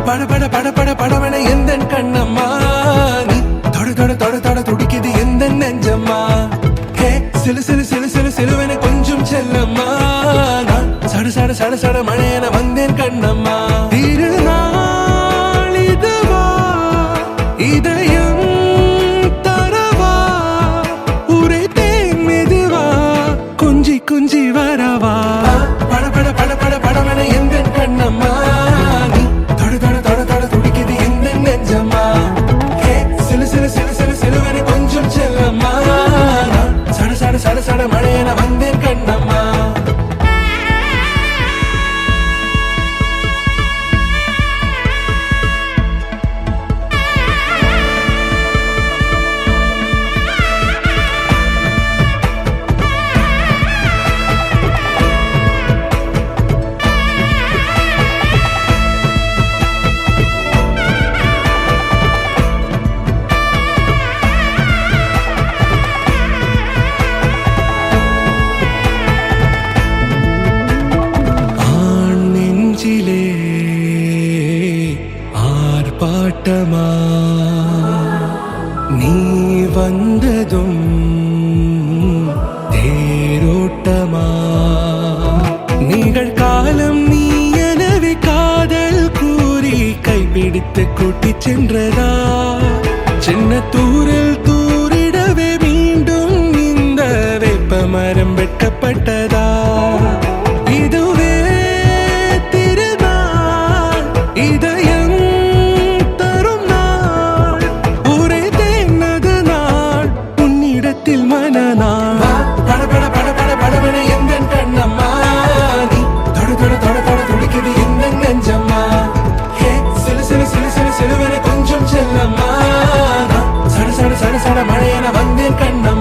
பட பட பட பட படவன எந்த கண்ணம்மா நீ தொட தொட தொட தொட துடிக்குது எந்த நெஞ்சம்மா ஹே சிலு சிலு சிலு சிலு சிலுவன கொஞ்சம் செல்லம்மா நான் சட சட சட சட மழையன வந்தேன் கண்ணம்மா திருநாள் இதுவா இதயம் தரவா உரைத்தேன் மெதுவா கொஞ்சி கொஞ்சி வரவா பட பட பட பட படவன எந்த கண்ணம்மா நீ தொட தொட தொட தொட துடிக்குது எந்த நெஞ்சம்மா ஹே சிலு சிலு சிலு சிலு சிலுவன கொஞ்சம் செல்லம்மா நான் சட சட சட சட மழையன வந்தேன் கண்ணம்மா ஆர்ப்பாட்டமா நீ வந்ததும் தேரோட்டமா நிகழ்காலம் நீ எனவே காதல் கூறி கைப்பிடித்து கூட்டிச் சென்றதா சின்ன தூரில் தூரிடவே மீண்டும் இந்த வேப்ப மரம் வெட்டப்பட்டதா இதுவே திருநாள் இதயம் தரும் நாள் உரைத்தேனது நாள் உன்னிடத்தில் மனநாள் பட பட பட பட படவன எந்த கண்ணம்மா நீ தொட தொட தொட தொட துடிக்குது எந்த நெஞ்சம்மா ஹே சிலு சிலு சிலு சிலு சிலுவன கொஞ்சம் செல்லம்மா சட சட சட சட மழையன வந்தேன் கண்ணம்மா